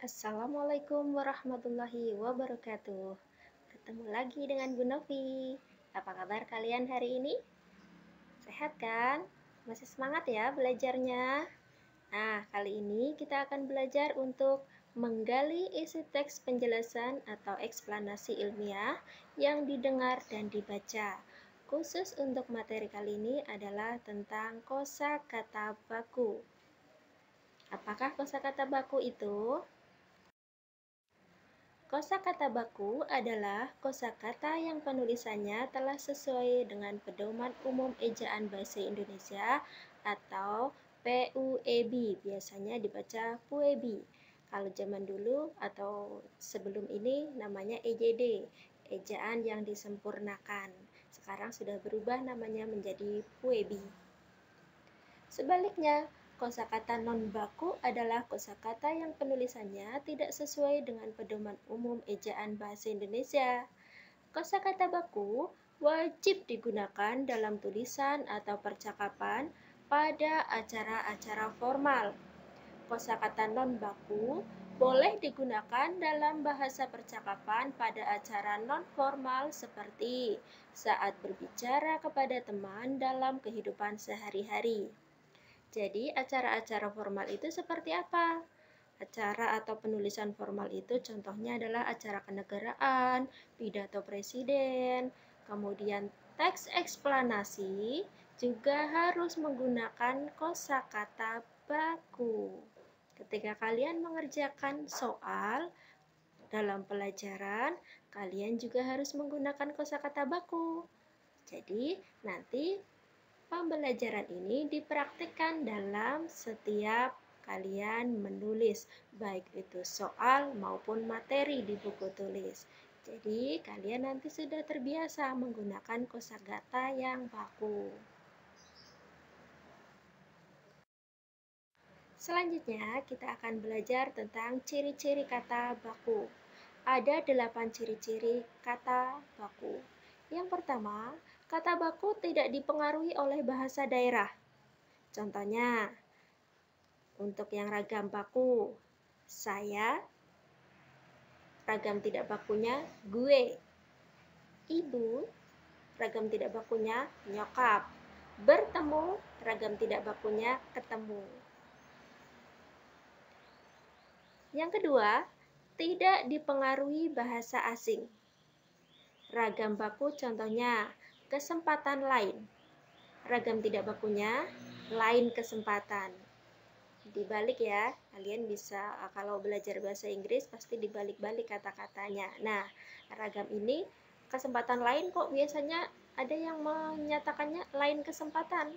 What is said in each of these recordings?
Assalamualaikum warahmatullahi wabarakatuh. Bertemu lagi dengan Bu Novi. Apa kabar kalian hari ini? Sehat kan? Masih semangat ya belajarnya? Nah, kali ini kita akan belajar untuk menggali isi teks penjelasan atau eksplanasi ilmiah yang didengar dan dibaca. Khusus untuk materi kali ini adalah tentang kosakata baku. Apakah kosakata baku itu? Kosakata baku adalah kosakata yang penulisannya telah sesuai dengan Pedoman Umum Ejaan Bahasa Indonesia atau PUEB, biasanya dibaca PUEBI. Kalau zaman dulu atau sebelum ini namanya EJD, Ejaan yang disempurnakan. Sekarang sudah berubah namanya menjadi PUEBI. Sebaliknya, kosakata non-baku adalah kosakata yang penulisannya tidak sesuai dengan Pedoman Umum Ejaan Bahasa Indonesia. Kosakata baku wajib digunakan dalam tulisan atau percakapan pada acara-acara formal. Kosakata non-baku boleh digunakan dalam bahasa percakapan pada acara non-formal seperti saat berbicara kepada teman dalam kehidupan sehari-hari. Jadi, acara-acara formal itu seperti apa? Acara atau penulisan formal itu contohnya adalah acara kenegaraan, pidato presiden, kemudian teks eksplanasi, juga harus menggunakan kosakata baku. Ketika kalian mengerjakan soal dalam pelajaran, kalian juga harus menggunakan kosakata baku. Jadi, nanti pembelajaran ini dipraktikkan dalam setiap kalian menulis, baik itu soal maupun materi di buku tulis. Jadi, kalian nanti sudah terbiasa menggunakan kosakata yang baku. Selanjutnya, kita akan belajar tentang ciri-ciri kata baku. Ada 8 ciri-ciri kata baku. Yang pertama, kata baku tidak dipengaruhi oleh bahasa daerah. Contohnya, untuk yang ragam baku, saya, ragam tidak bakunya gue. Ibu, ragam tidak bakunya nyokap. Bertemu, ragam tidak bakunya ketemu. Yang kedua, tidak dipengaruhi bahasa asing. Ragam baku contohnya kesempatan lain. Ragam tidak bakunya lain kesempatan. Dibalik ya, kalian bisa kalau belajar bahasa Inggris pasti dibalik-balik kata-katanya. Nah, ragam ini kesempatan lain kok biasanya ada yang menyatakannya lain kesempatan.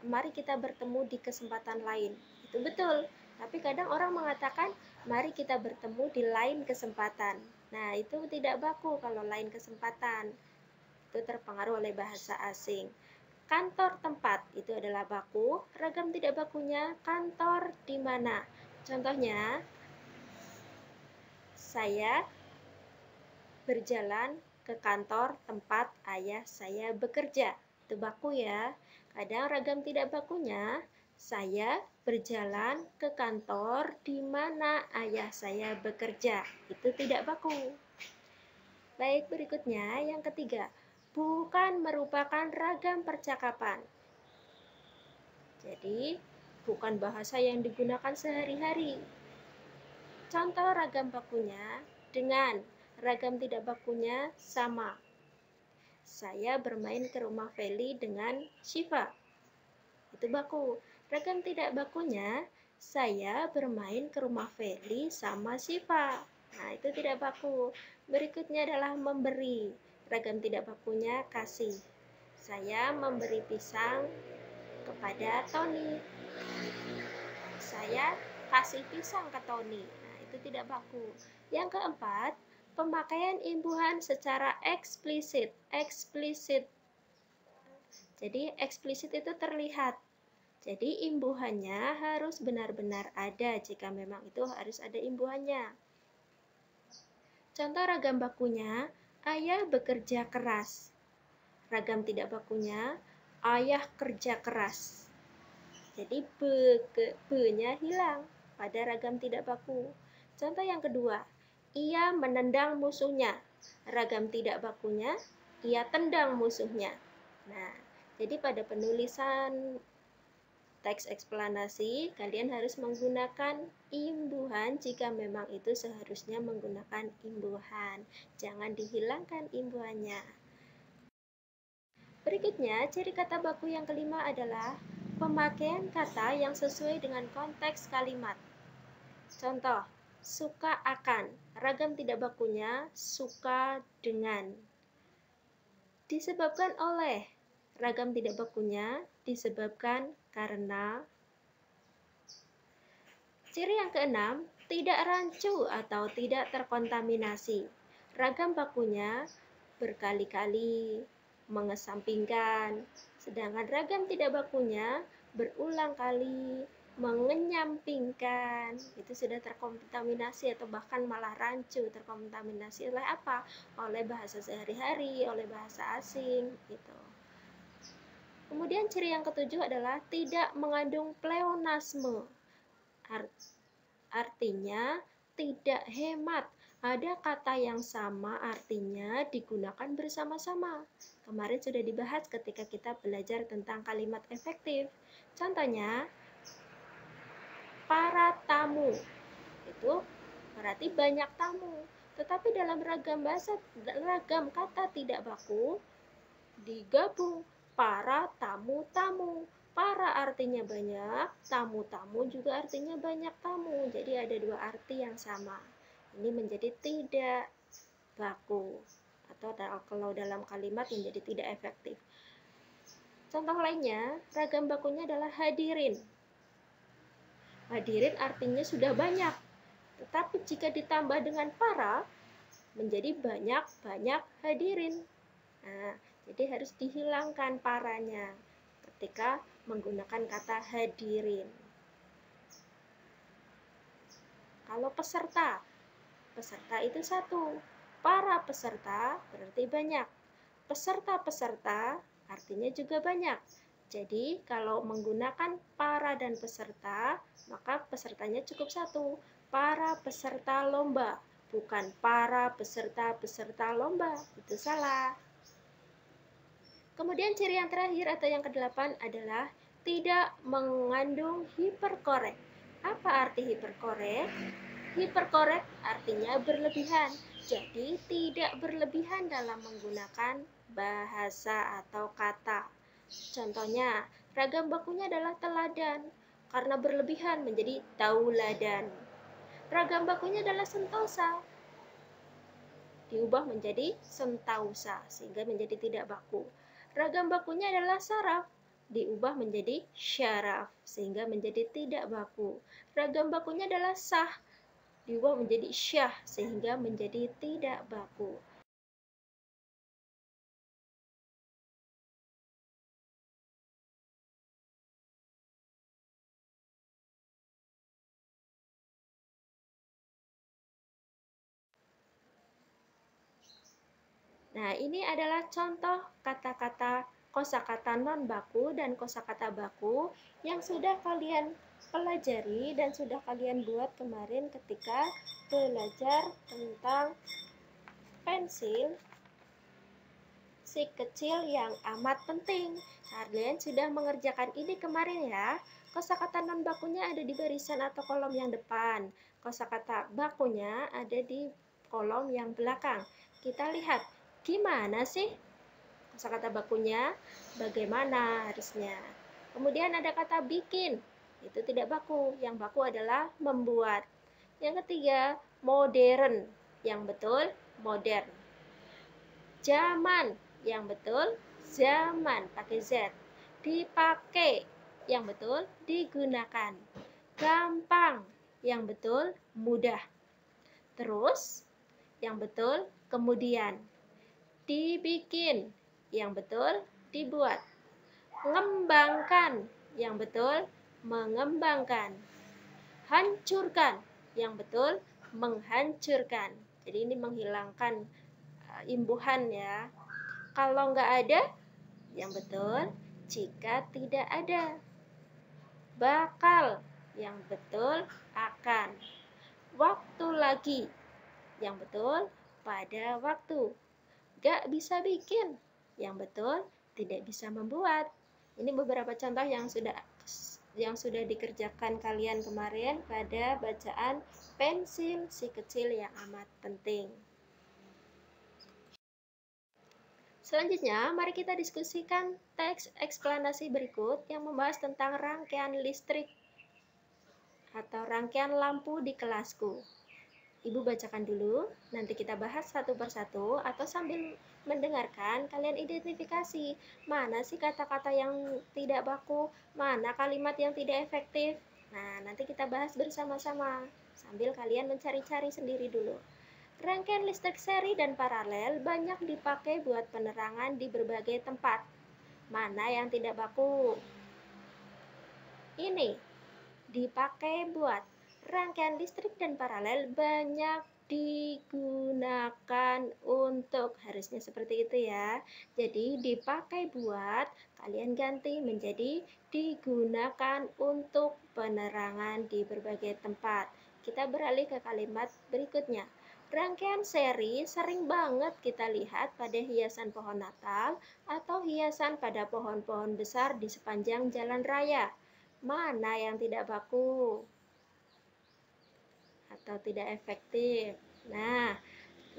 Mari kita bertemu di kesempatan lain. Itu betul. Tapi kadang orang mengatakan mari kita bertemu di lain kesempatan. Nah, itu tidak baku kalau lain kesempatan. Itu terpengaruh oleh bahasa asing. Kantor tempat itu adalah baku, ragam tidak bakunya kantor di mana. Contohnya, saya berjalan ke kantor tempat ayah saya bekerja. Itu baku ya. Kadang ragam tidak bakunya, saya berjalan ke kantor di mana ayah saya bekerja. Itu tidak baku. Baik, berikutnya yang ketiga. Bukan merupakan ragam percakapan. Jadi, bukan bahasa yang digunakan sehari-hari. Contoh ragam bakunya dengan ragam tidak bakunya sama. Saya bermain ke rumah Feli dengan Shiva. Itu baku. Ragam tidak bakunya, saya bermain ke rumah Feli sama Shiva. Nah, itu tidak baku. Berikutnya adalah memberi. Ragam tidak bakunya kasih. Saya memberi pisang kepada Tony. Saya kasih pisang ke Tony. Nah, itu tidak baku. Yang keempat, pemakaian imbuhan secara eksplisit. Eksplisit. Jadi, eksplisit itu terlihat. Jadi, imbuhannya harus benar-benar ada jika memang itu harus ada imbuhannya. Contoh ragam bakunya, ayah bekerja keras. Ragam tidak bakunya, ayah kerja keras. Jadi be-nya hilang pada ragam tidak baku. Contoh yang kedua, ia menendang musuhnya. Ragam tidak bakunya, ia tendang musuhnya. Nah, jadi pada penulisan teks eksplanasi, kalian harus menggunakan imbuhan jika memang itu seharusnya menggunakan imbuhan. Jangan dihilangkan imbuhannya. Berikutnya, ciri kata baku yang kelima adalah pemakaian kata yang sesuai dengan konteks kalimat. Contoh, suka akan, ragam tidak bakunya suka dengan. Disebabkan oleh, ragam tidak bakunya disebabkan karena. Ciri yang keenam, tidak rancu atau tidak terkontaminasi. Ragam bakunya berkali-kali, mengesampingkan, sedangkan ragam tidak bakunya berulang kali, mengenyampingkan. Itu sudah terkontaminasi atau bahkan malah rancu. Terkontaminasi oleh apa? Oleh bahasa sehari-hari, oleh bahasa asing gitu. Kemudian ciri yang ketujuh adalah tidak mengandung pleonasme. Artinya tidak hemat. Ada kata yang sama artinya digunakan bersama-sama. Kemarin sudah dibahas ketika kita belajar tentang kalimat efektif. Contohnya, para tamu. Itu berarti banyak tamu. Tetapi dalam ragam kata tidak baku digabung para tamu-tamu. Para artinya banyak, tamu-tamu juga artinya banyak tamu. Jadi ada dua arti yang sama. Ini menjadi tidak baku. Atau kalau dalam kalimat menjadi tidak efektif. Contoh lainnya, ragam bakunya adalah hadirin. Hadirin artinya sudah banyak. Tetapi jika ditambah dengan para, menjadi banyak-banyak hadirin. Nah, jadi harus dihilangkan paranya ketika menggunakan kata hadirin. Kalau peserta, peserta itu satu. Para peserta berarti banyak. Peserta-peserta artinya juga banyak. Jadi kalau menggunakan para dan peserta, maka pesertanya cukup satu. Para peserta lomba, bukan para peserta-peserta lomba. Itu salah. Kemudian ciri yang terakhir atau yang kedelapan adalah tidak mengandung hiperkorek. Apa arti hiperkorek? Hiperkorek artinya berlebihan. Jadi tidak berlebihan dalam menggunakan bahasa atau kata. Contohnya, ragam bakunya adalah teladan. Karena berlebihan menjadi tauladan. Ragam bakunya adalah sentosa. Diubah menjadi sentausa sehingga menjadi tidak baku. Ragam bakunya adalah saraf, diubah menjadi syaraf sehingga menjadi tidak baku. Ragam bakunya adalah sah, diubah menjadi syah sehingga menjadi tidak baku. Nah, ini adalah contoh kata-kata kosakata non baku dan kosakata baku yang sudah kalian pelajari dan sudah kalian buat kemarin ketika belajar tentang pensil si kecil yang amat penting. Kalian sudah mengerjakan ini kemarin ya. Kosakata non bakunya ada di barisan atau kolom yang depan. Kosakata bakunya ada di kolom yang belakang. Kita lihat gimana sih kosakata bakunya, bagaimana harusnya. Kemudian ada kata bikin, itu tidak baku. Yang baku adalah membuat. Yang ketiga, modern. Yang betul, modern. Zaman, yang betul, zaman, pakai Z. Dipakai, yang betul, digunakan. Gampang, yang betul, mudah. Terus, yang betul, kemudian. Dibikin, yang betul, dibuat. Mengembangkan, yang betul, mengembangkan. Hancurkan, yang betul, menghancurkan. Jadi ini menghilangkan imbuhan ya. Kalau nggak ada, yang betul, jika tidak ada. Bakal, yang betul, akan. waktu lagi. Yang betul, pada waktu. Gak bisa bikin. Yang betul, tidak bisa membuat. Ini beberapa contoh yang sudah dikerjakan kalian kemarin pada bacaan pensil si kecil yang amat penting. Selanjutnya, mari kita diskusikan teks eksplanasi berikut yang membahas tentang rangkaian listrik atau rangkaian lampu di kelasku. Ibu bacakan dulu, nanti kita bahas satu persatu atau sambil mendengarkan kalian identifikasi mana sih kata-kata yang tidak baku, mana kalimat yang tidak efektif. Nah, nanti kita bahas bersama-sama sambil kalian mencari-cari sendiri dulu. Rangkaian listrik seri dan paralel banyak dipakai buat penerangan di berbagai tempat. Mana yang tidak baku? Ini dipakai buat rangkaian listrik dan paralel banyak digunakan untuk, harusnya seperti itu ya. Jadi dipakai buat, kalian ganti menjadi digunakan untuk penerangan di berbagai tempat. Kita beralih ke kalimat berikutnya. Rangkaian seri sering banget kita lihat pada hiasan pohon Natal atau hiasan pada pohon-pohon besar di sepanjang jalan raya. Mana yang tidak baku atau tidak efektif? Nah,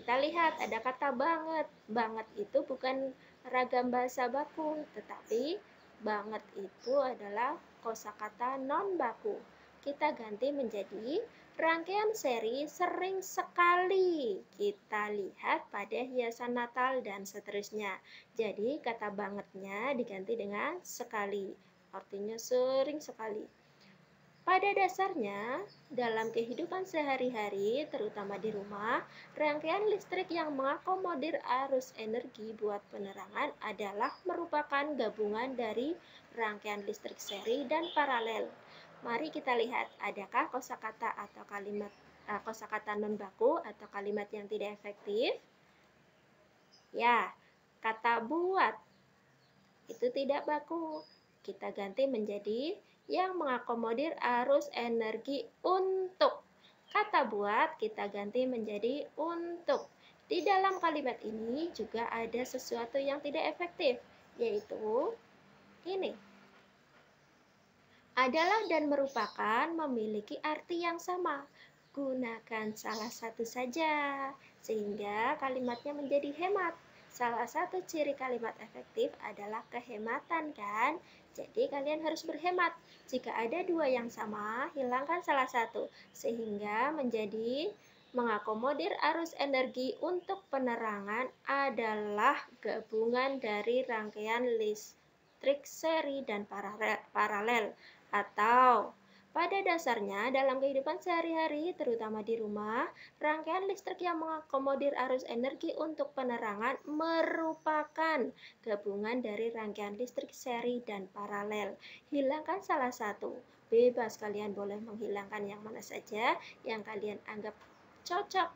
kita lihat ada kata banget. Banget itu bukan ragam bahasa baku, tetapi banget itu adalah kosakata non baku. Kita ganti menjadi rangkaian seri sering sekali kita lihat pada hiasan Natal dan seterusnya. Jadi kata bangetnya diganti dengan sekali. Artinya sering sekali. Pada dasarnya, dalam kehidupan sehari-hari, terutama di rumah, rangkaian listrik yang mengakomodir arus energi buat penerangan adalah merupakan gabungan dari rangkaian listrik seri dan paralel. Mari kita lihat, adakah kosakata atau kosakata non baku atau kalimat yang tidak efektif? Ya, kata buat itu tidak baku. Kita ganti menjadi yang mengakomodir arus energi untuk. Kata buat kita ganti menjadi untuk. Di dalam kalimat ini juga ada sesuatu yang tidak efektif, yaitu ini. Adalah dan merupakan memiliki arti yang sama. Gunakan salah satu saja, sehingga kalimatnya menjadi hemat. Salah satu ciri kalimat efektif adalah kehematan, kan? Jadi kalian harus berhemat. Jika ada dua yang sama, hilangkan salah satu, sehingga menjadi mengakomodir arus energi untuk penerangan adalah gabungan dari rangkaian listrik seri dan paralel. Atau pada dasarnya dalam kehidupan sehari-hari, terutama di rumah, rangkaian listrik yang mengakomodir arus energi untuk penerangan merupakan gabungan dari rangkaian listrik seri dan paralel. Hilangkan salah satu. Bebas, kalian boleh menghilangkan yang mana saja yang kalian anggap cocok.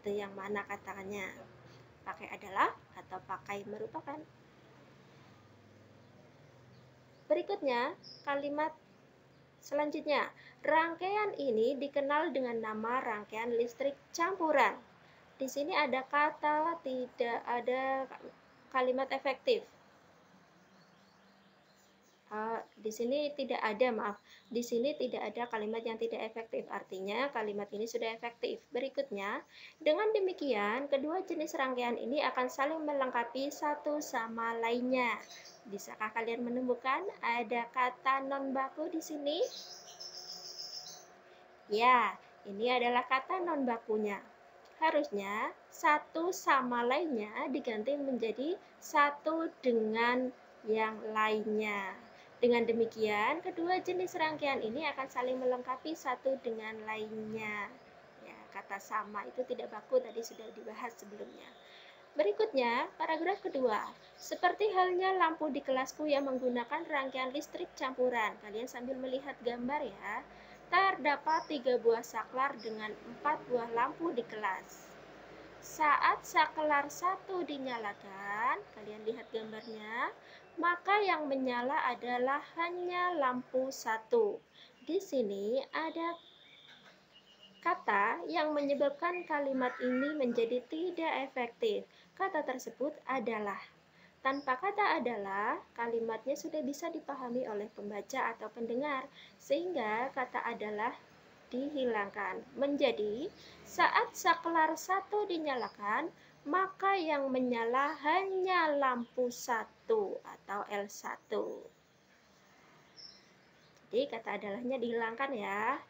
Itu yang mana katanya. Pakai adalah atau pakai merupakan. Berikutnya, kalimat selanjutnya, rangkaian ini dikenal dengan nama rangkaian listrik campuran. Di sini ada kata, tidak ada kalimat efektif. Di sini tidak ada, maaf. Di sini tidak ada kalimat yang tidak efektif. Artinya kalimat ini sudah efektif. Berikutnya, dengan demikian, kedua jenis rangkaian ini akan saling melengkapi satu sama lainnya. Bisakah kalian menemukan ada kata non baku di sini? Ya, ini adalah kata non bakunya. Harusnya satu sama lainnya diganti menjadi satu dengan yang lainnya. Dengan demikian, kedua jenis rangkaian ini akan saling melengkapi satu dengan lainnya. Ya, kata sama itu tidak baku, tadi sudah dibahas sebelumnya. Berikutnya, paragraf kedua. Seperti halnya lampu di kelasku yang menggunakan rangkaian listrik campuran. Kalian sambil melihat gambar ya. Terdapat 3 buah saklar dengan 4 buah lampu di kelas. Saat saklar 1 dinyalakan, kalian lihat gambarnya, maka yang menyala adalah hanya lampu 1. Di sini ada kata yang menyebabkan kalimat ini menjadi tidak efektif. Kata tersebut adalah. Tanpa kata adalah, kalimatnya sudah bisa dipahami oleh pembaca atau pendengar, sehingga kata adalah dihilangkan. Menjadi, saat saklar 1 dinyalakan, maka yang menyala hanya lampu 1 atau L1. Jadi kata adalahnya dihilangkan ya.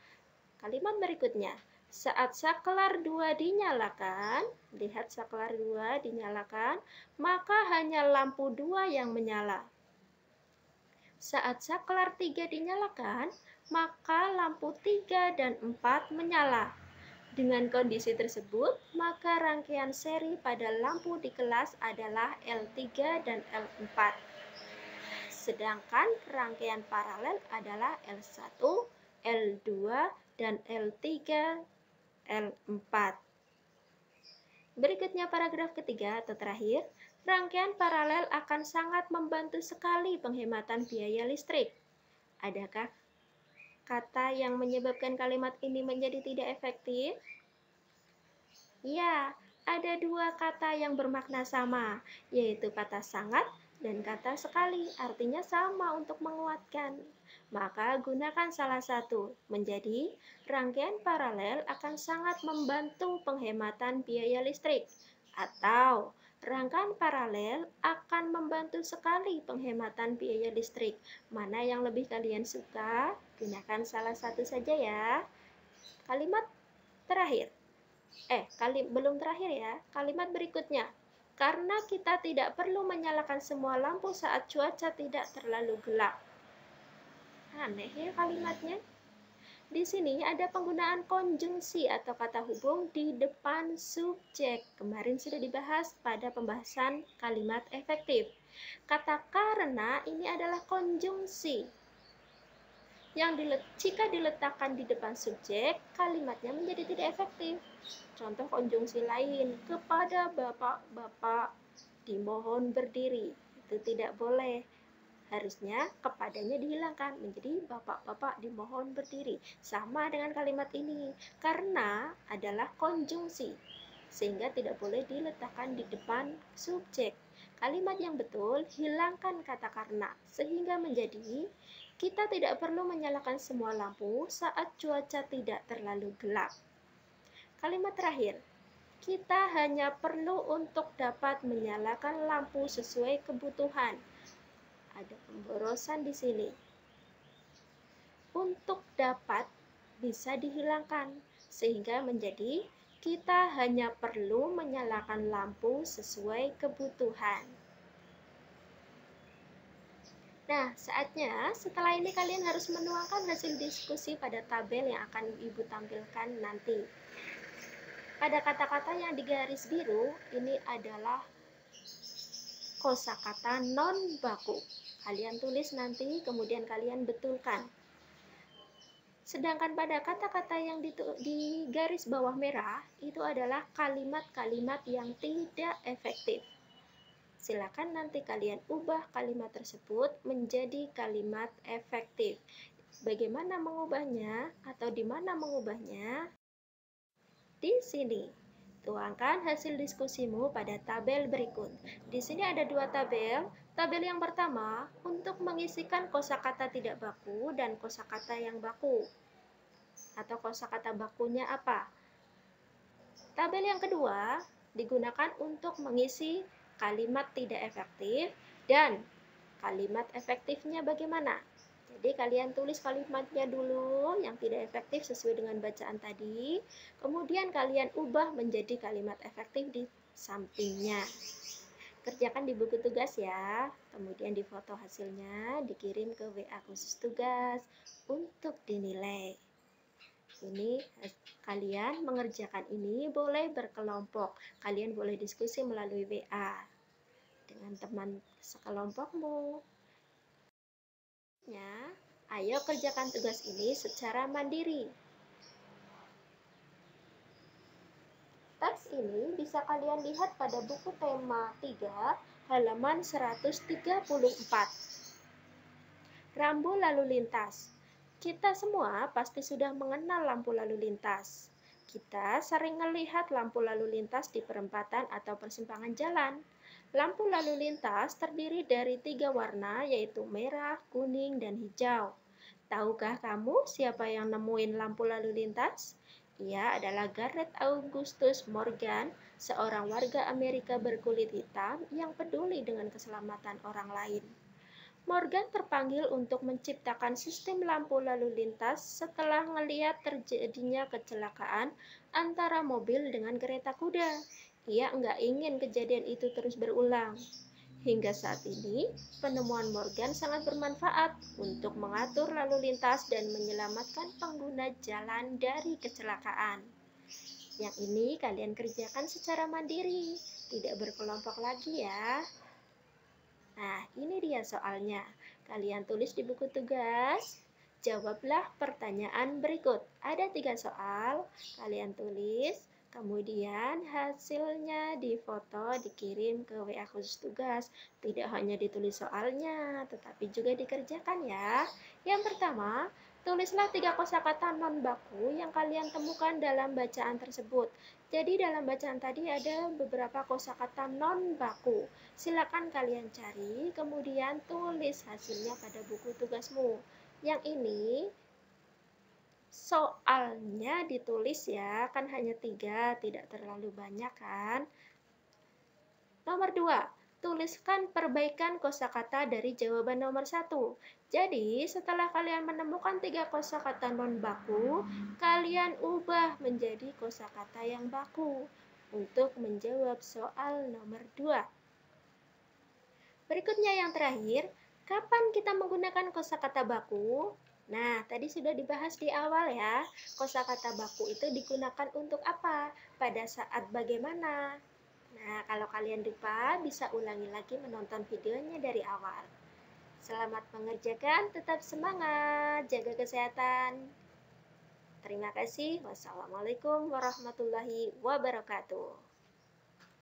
Kalimat berikutnya, saat saklar 2 dinyalakan, lihat saklar 2 dinyalakan, maka hanya lampu 2 yang menyala. Saat saklar 3 dinyalakan, maka lampu 3 dan 4 menyala. Dengan kondisi tersebut, maka rangkaian seri pada lampu di kelas adalah L3 dan L4. Sedangkan rangkaian paralel adalah L1, L2, dan L3, L4. Berikutnya paragraf ketiga atau terakhir, rangkaian paralel akan sangat membantu sekali penghematan biaya listrik. Adakah kata yang menyebabkan kalimat ini menjadi tidak efektif? Ya, ada dua kata yang bermakna sama, yaitu kata sangat dan kata sekali, artinya sama untuk menguatkan. Maka gunakan salah satu, menjadi rangkaian paralel akan sangat membantu penghematan biaya listrik. Atau rangkaian paralel akan membantu sekali penghematan biaya listrik. Mana yang lebih kalian suka? Gunakan salah satu saja ya. Kalimat terakhir. Belum terakhir ya. Kalimat berikutnya. Karena kita tidak perlu menyalakan semua lampu saat cuaca tidak terlalu gelap. Aneh ya kalimatnya. Di sini ada penggunaan konjungsi atau kata hubung di depan subjek. Kemarin sudah dibahas pada pembahasan kalimat efektif. Kata karena ini adalah konjungsi. Jika diletakkan di depan subjek, kalimatnya menjadi tidak efektif. Contoh konjungsi lain, kepada bapak-bapak dimohon berdiri. Itu tidak boleh. Harusnya kepadanya dihilangkan menjadi bapak-bapak dimohon berdiri. Sama dengan kalimat ini, karena adalah konjungsi, sehingga tidak boleh diletakkan di depan subjek. Kalimat yang betul, hilangkan kata karena, sehingga menjadi kita tidak perlu menyalakan semua lampu saat cuaca tidak terlalu gelap. Kalimat terakhir, kita hanya perlu untuk dapat menyalakan lampu sesuai kebutuhan. Ada pemborosan di sini. Untuk dapat bisa dihilangkan, sehingga menjadi kita hanya perlu menyalakan lampu sesuai kebutuhan. Nah, saatnya setelah ini kalian harus menuangkan hasil diskusi pada tabel yang akan Ibu tampilkan nanti. Pada kata-kata yang digaris biru, ini adalah kosakata non baku. Kalian tulis nanti, kemudian kalian betulkan. Sedangkan pada kata-kata yang di garis bawah merah, itu adalah kalimat-kalimat yang tidak efektif. Silakan nanti kalian ubah kalimat tersebut menjadi kalimat efektif. Bagaimana mengubahnya atau di mana mengubahnya? Di sini. Tuangkan hasil diskusimu pada tabel berikut. Di sini ada dua tabel. Tabel yang pertama untuk mengisikan kosakata tidak baku dan kosakata yang baku. Atau kosakata bakunya apa? Tabel yang kedua digunakan untuk mengisi kalimat tidak efektif dan kalimat efektifnya bagaimana. Jadi kalian tulis kalimatnya dulu yang tidak efektif sesuai dengan bacaan tadi, kemudian kalian ubah menjadi kalimat efektif di sampingnya. Kerjakan di buku tugas ya, kemudian difoto hasilnya, dikirim ke WA khusus tugas untuk dinilai. Ini kalian mengerjakan ini boleh berkelompok. Kalian boleh diskusi melalui WA dengan teman sekelompokmu. Ayo kerjakan tugas ini secara mandiri. Teks ini bisa kalian lihat pada buku tema 3 halaman 134. Rambu lalu lintas. Kita semua pasti sudah mengenal lampu lalu lintas. Kita sering melihat lampu lalu lintas di perempatan atau persimpangan jalan. Lampu lalu lintas terdiri dari 3 warna, yaitu merah, kuning, dan hijau. Tahukah kamu siapa yang nemuin lampu lalu lintas? Ia adalah Gareth Augustus Morgan, seorang warga Amerika berkulit hitam yang peduli dengan keselamatan orang lain. Morgan terpanggil untuk menciptakan sistem lampu lalu lintas setelah melihat terjadinya kecelakaan antara mobil dengan kereta kuda. Ia nggak ingin kejadian itu terus berulang. Hingga saat ini, penemuan Morgan sangat bermanfaat untuk mengatur lalu lintas dan menyelamatkan pengguna jalan dari kecelakaan. Yang ini kalian kerjakan secara mandiri, tidak berkelompok lagi ya. Nah, ini dia soalnya. Kalian tulis di buku tugas. Jawablah pertanyaan berikut. Ada 3 soal. Kalian tulis. Kemudian hasilnya difoto, dikirim ke WA khusus tugas. Tidak hanya ditulis soalnya, tetapi juga dikerjakan ya. Yang pertama, tulislah 3 kosakata non baku yang kalian temukan dalam bacaan tersebut. Jadi dalam bacaan tadi ada beberapa kosakata non baku. Silakan kalian cari, kemudian tulis hasilnya pada buku tugasmu. Yang ini soalnya ditulis ya, kan hanya 3, tidak terlalu banyak kan. Nomor 2, tuliskan perbaikan kosakata dari jawaban nomor 1. Jadi, setelah kalian menemukan 3 kosakata non baku, kalian ubah menjadi kosakata yang baku untuk menjawab soal nomor 2. Berikutnya yang terakhir, kapan kita menggunakan kosakata baku? Nah, tadi sudah dibahas di awal ya. Kosakata baku itu digunakan untuk apa? Pada saat bagaimana? Nah, kalau kalian lupa, bisa ulangi lagi menonton videonya dari awal. Selamat mengerjakan, tetap semangat, jaga kesehatan. Terima kasih. Wassalamualaikum warahmatullahi wabarakatuh.